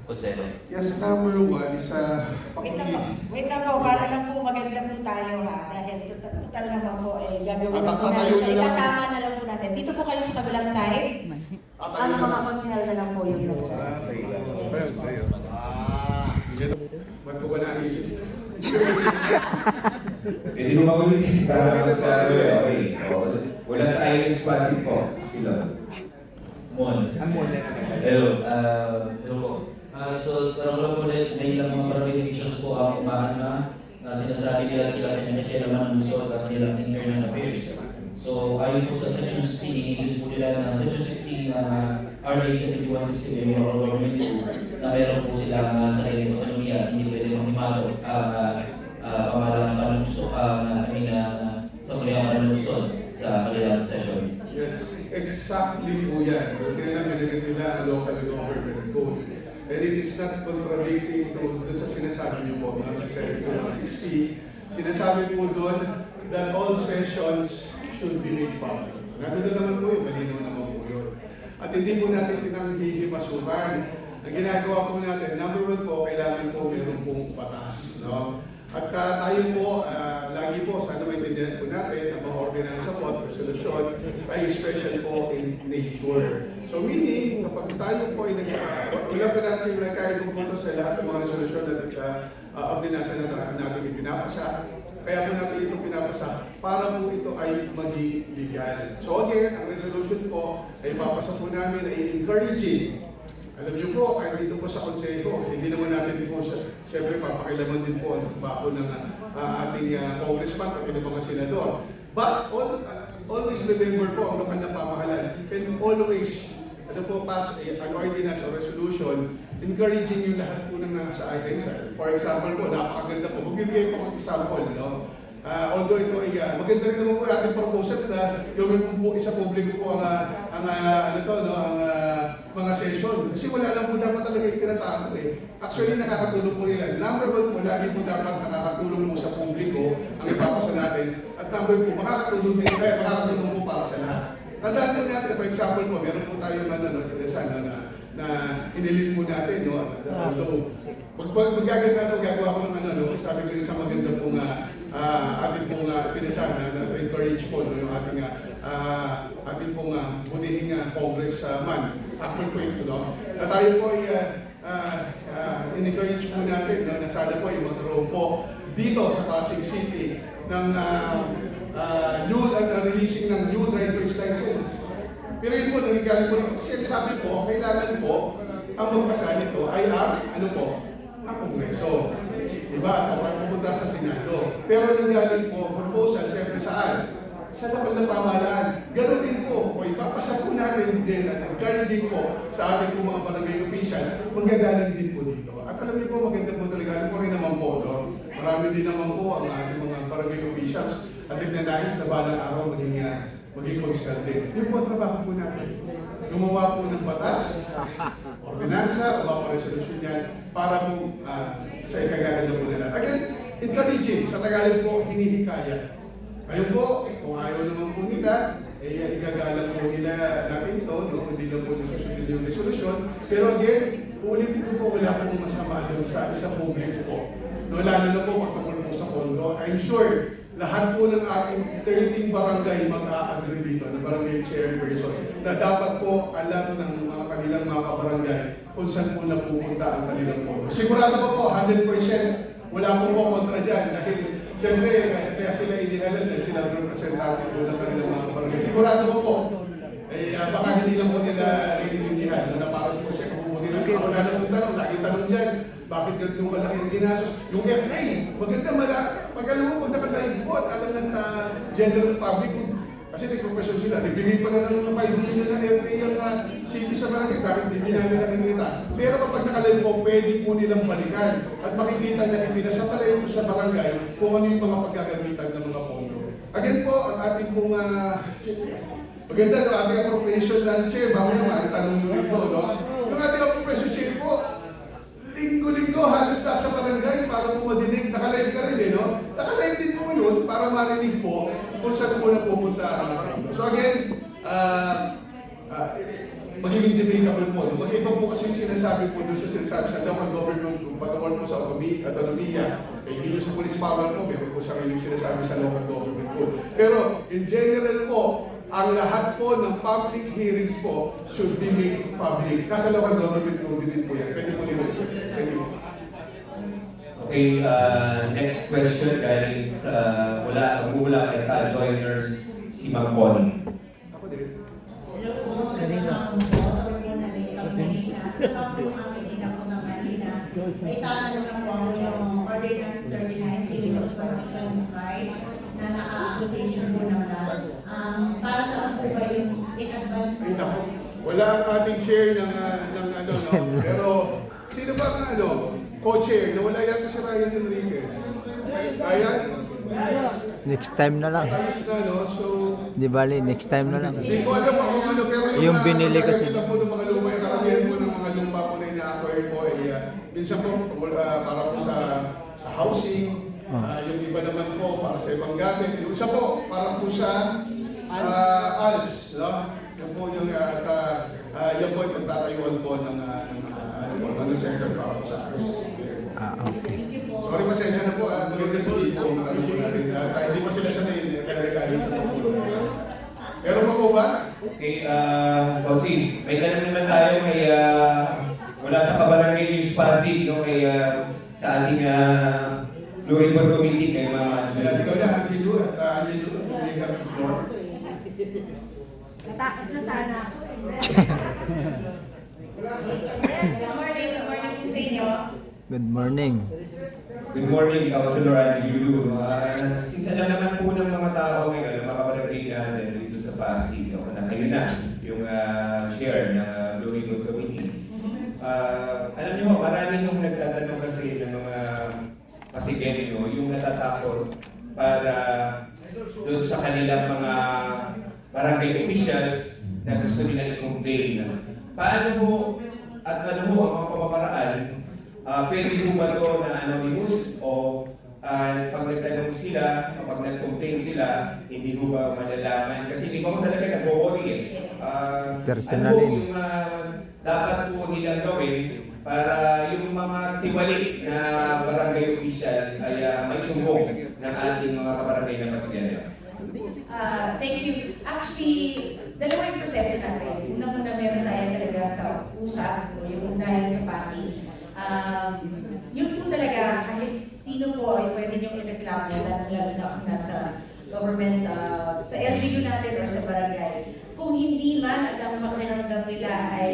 konsero? Yes, number one is Wait lang po, para lang po maganda po tayo ha. Dahil total naman po, gagawin na po Tatayo natin. nyo lang. Itatama na lang po natin. Dito po kayo sa kabilang side. Ang mga konsehal na lang po yung Yes. Ba't ko ba naisip? Pwede mo makulitin para mas okay. Wala sa IELTS passing po. Sila. Mon. Hello. Hello po. So, tarong lang po ulit, may ilang mga clarifications po ang umahan na sinasabi nila kailangan ng gusto at kanilang internal affairs. So, ayon po sa Section 16, iniisip po nila na Section 16 RA 7116 may mga government na meron po silang sariling autonomiya at hindi pwede makimasok ang pamahalang panungusto sa kanilang panungusto sa kanilang session. Yes, exactly po yan. Yung kailangan nila ang local government code. And it is not contradicting to dun sa sinasabi niyo po, sa Section 60. Sinasabi po doon that all sessions should be made public. Nandun na naman po yun, malinaw naman po yun. At hindi po natin pinanghihimasukan. Ang ginagawa po natin, number one po, kailangan po meron pong batas. No? At tayo po, lagi po, sana maintindihan po natin, ang mga ordinansa po at resolution ay special po in nature. So meaning, kapag tayo po ay wala pa natin kahit pumunta sa lahat ng mga resolusyon at ordinansa na natin ipinapasa, kaya po natin ito pinapasa para po ito ay maging legal. So again, ang resolution po ay papasa po namin ay encouraging. Alam niyo po, kahit dito po sa konseho, hindi naman natin po siyempre papakilaman din po ang trabaho ng ating congressman at ng mga senador. But always remember po ang lokal na pamahalaan. You can always pass an ordinance or resolution encouraging yung lahat po ng nasa items. For example po, napakaganda po. Magbibigay po ng example, no? Although ito ay maganda rin naman po ating proposal na gawin po isa publiko po ang mga session. Kasi wala lang po dapat talaga yung tinatago eh. Actually, nakakatulong po nila. Number one po, lagi po dapat nakakatulong po sa publiko ang ipapasa natin. At number po, makakatulong po para sa lahat. Tandaan po natin, for example po, meron po tayong na inilit po natin, no? Although, magaganda gagawa ko ng sabi ko rin sa maganda pong ating pong pinasana na encourage po yung ating pong bunihing congressman. Sample po ito, no? Na tayo po ay in-encourage po natin na sana po ay magkaroon po dito sa Pasig City ng releasing ng new driver's license. Pero yun po, nanggaling po nito. Kasi sabi po, kailangan po, ang magpasa nito ay ang Kongreso. Diba? Kapag pupunta sa Senado. Pero nanggaling po, proposal, siyempre saan? Sa lokal na pamahalaan. Ganon din po, o ipapasa po natin din at encouraging po sa ating po mga barangay officials, magagaling din po dito. At alam niyo po, maganda po talaga, alam po rin naman po, no? Marami din naman po ang ating mga barangay officials at nagnanais na balang araw maging consultant din. Yung po ang trabaho po natin. Gumawa po ng batas, ordinansa, o mga resolution yan, para po sa ikagaganda po nila. Again, encouraging, sa Tagalog po, hinihikaya. Ayun po, kung ayaw naman po nila, igagalang po nila natin ito, no? Hindi lang po nasusunod yung resolution. Pero again, ulitin ko po, wala pong masama doon sa isang publiko po. No, lalo na po pagtungkol po sa pondo. I'm sure, lahat po ng ating 13 barangay mag-a-agree dito, na barangay chairperson, na dapat po alam ng mga kanilang mga kabarangay kung saan po napupunta ang kanilang pondo. Sigurado po po, 100% wala po kontra dyan dahil siyempre, kaya sila inihalal dahil sila representative po ng kanilang mga kabarangay. Sigurado po, baka hindi lang po nila iniintindihan na para po siya kung nila. Wala na pong tanong, lagi tanong dyan, bakit ganito malaki ang ginastos? Yung FA, maganda pag alam mo, pag naka-live po at alam ng general public, kasi nagpo-question sila, nagbigay pa na ng 5 million na FA ang CP sa barangay, bakit hindi namin nakikita? Pero kapag nakalive po, pwede po nilang balikan at makikita na ipinasapalay po sa barangay kung ano yung mga paggagamitan ng mga pondo. Again po, ang ating pong maganda ang ating appropriation na Che, mamaya makitanong nyo rin po, no? Yung ating appropriation Che po, linggo-linggo halos nasa barangay para po madinig, nakalive ka rin no? Nakalive din po yun para marinig po kung saan po na pupunta ang mga pondo. So again, magiging debatable po. No? Mag-iba po kasi yung sinasabi po doon sa sinasabi sa local government, kung patawal po sa autonomiya, hindi nyo sa police power po, meron po sariling sinasabi sa local government po. Pero in general po, ang lahat po ng public hearings po should be made public. Nasa local government po din po yan. Pwede po nyo check. Thank you. Okay, next question galing sa mula kay ka-joiners si Ma'am Connie. Ako din. May tatanong na po ako yung Ordinance 39, Series of 2025 na naka-accusation po ng lahat. Para saan po ba yung in-advance po? Wala ang ating chair ng ano, no? Pero sino ba ang co-chair? Nawala yata si Ryan Enriquez. Ryan? Next time na lang. Ayos na, no? So, Di bali, next time na lang. hindi ko alam kung ano, pero Yung binili kasi. po ng mga lupa, yung karamihan po ng mga lupa po na ina-acquire po ay minsan po para po sa housing, yung iba naman po para sa ibang gamit, yung isa po para po sa ALS, no? Yan po yung yan po yung pagtatayuan po ng center para po sa ALS. Okay. Sorry, pasensya na po. Maganda sa dito. Matanong po natin. Hindi pa sila sanay. Kaya nag-alis sa po. Pero pa po ba? Okay, Kausi, may tanong naman tayo kay mula sa Kabarangay News Pasig, no, kay sa ating Blue Ribbon Committee kay Ma'am Ikaw Angela. na, Angelo at Angelo. May have the floor. Natakas na sana. Yes, good morning. Good morning po sa inyo. Good morning. Good morning, Councilor Angelo. Since alam naman po ng mga tao ngayon, ng mga kabarangay natin dito sa Pasig, no, na kayo na yung chair ng Blue Ribbon Committee. Alam niyo, marami yung nagtatanong kasi ng mga Pasigenyo, yung natatakot para doon sa kanilang mga barangay officials na gusto nila i-complain. Paano mo at ano mo ang mga pamamaraan? Pwede mo ba ito na anonymous o pag nagtanong sila, kapag nag-complain sila, hindi mo ba malalaman? Kasi di ba ko talaga nag-worry eh. Personally. Ano yung dapat po nilang gawin para yung mga tiwalik na barangay officials ay may sumbong ng ating mga kabarangay na Pasigenyo? Thank you. Actually, dalawa yung proseso natin. Unang-una meron tayo talaga sa USAP, yung unayan sa Pasig. Yun po talaga, kahit sino po ay pwede niyong i-reklamo, lalo na kung nasa government, sa LGU natin or sa barangay. Kung hindi man at ang pakiramdam nila ay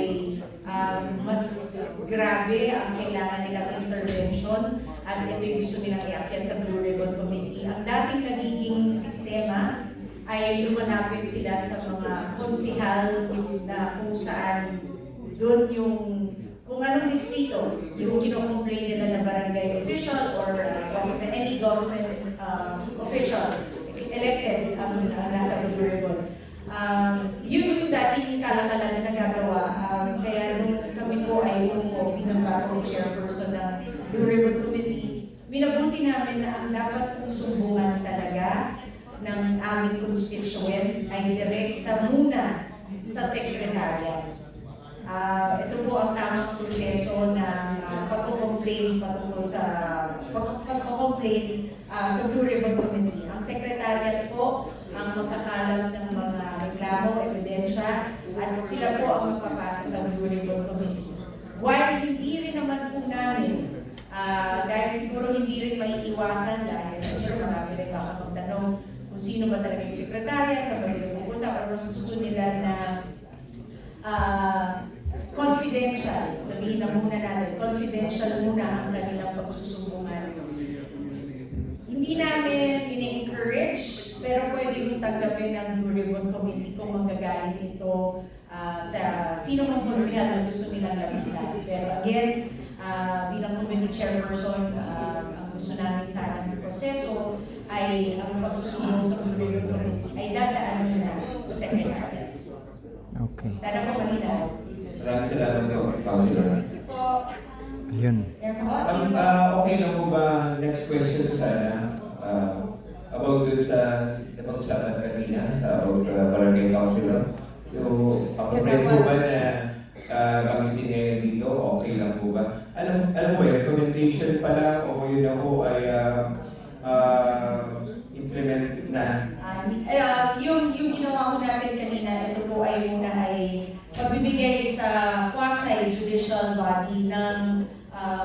mas grabe ang kailangan nilang intervention at ito yung gusto nilang iakyat sa Blue Ribbon Committee. Ang dating nagiging sistema ay lumalapit sila sa mga konsihal na kung saan doon yung kung anong distrito yung kino-complain nila na barangay official or government, any government officials elected nasa Blue Ribbon. Yun yung dating kalakala na nagagawa. Kaya nung kami po ay umupo bilang bagong chairperson ng Blue Ribbon Committee, minabuti namin na ang dapat kong sumbungan talaga ng aming constituents ay direkta muna sa sekretariat. Ito po ang tamang proseso ng pagko-complain patungkol sa pagko-complain sa Blue Ribbon Committee. Ang sekretariat po ang magkakalam ng mga reklamo, ebidensya, at sila po ang magpapasa sa Blue Ribbon Committee. While hindi rin naman po namin, dahil siguro hindi rin maiiwasan dahil sure marami rin makapagtanong kung sino ba talaga yung sekretariat, saan ba sila pupunta, or mas gusto nila na confidential confidential. Sabihin na muna natin, confidential muna ang kanilang pagsusumbungan. Hindi namin ini-encourage, pero pwede yung tanggapin ng Blue Ribbon Committee kung manggagaling ito sa sino mang konsehal na gusto nilang lapitan. Pero again, bilang committee chairperson, ang gusto namin sana ng proseso ay ang pagsusumbong sa Blue Ribbon Committee ay dadaan muna sa secretary. Okay. Sana po malinaw. Maraming salamat po, Councilor. Po, Ayun. Okay lang po ba, next question sana, about dun sa napag-usapan kanina sa Barangay Councilor. So, appropriate po ba na banggitin niya yun dito? Okay lang po ba? Alam mo ba, recommendation pa lang o yun ako ay implement na? Yung ginawa ko natin kanina, ito po ay muna ay pagbibigay sa quasi-judicial body ng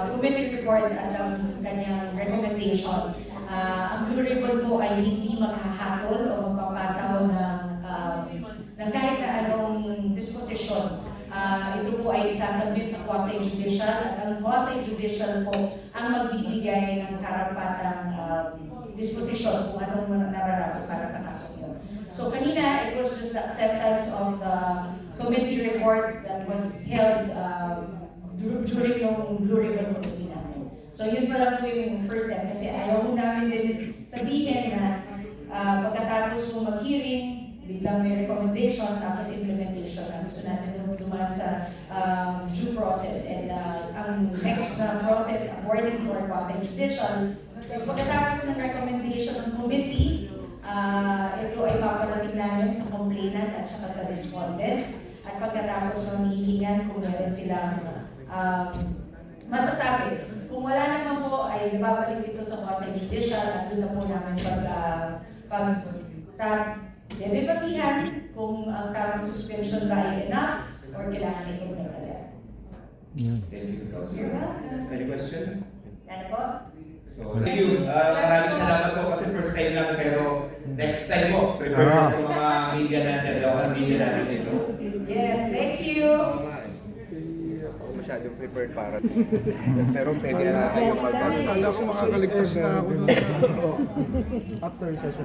committee report at ang kanyang recommendation. Ang Blue Ribbon po ay hindi maghahatol o magpapataw ng kahit na anong disposisyon. Ito po ay isasubmit sa quasi-judicial at ang quasi-judicial po ang magbibigay ng karapatang disposisyon kung anong nararapat para sa kaso yun. So kanina, it was just the acceptance of the committee report that was held during yung Blue Ribbon Committee namin. So yun pa lang po yung first step kasi ayaw ko namin din sabihin na pagkatapos po mag-hearing, biglang may recommendation tapos implementation. Ang gusto natin dumaan sa due process and ang next na process according to our quasi-judicial is pagkatapos ng recommendation ng committee, ito ay paparating namin sa complainant at saka sa respondent. At pagkatapos ng hihingan kung meron silang masasabi. Kung wala naman po, ay ibabalik ito sa quasi-judicial at doon na po namin debatihan kung ang tamang suspension ba ay enough or kailangan itong nagdala. Thank you, Councilor. Any question? Ano po? So, thank you. Maraming salamat po kasi first time lang pero next time po, prepare po mga media natin, local media natin dito. Yes, thank you. Ako masyadong prepared para pero pwede na natin yung Akala ko makakaligtas na ako. After session.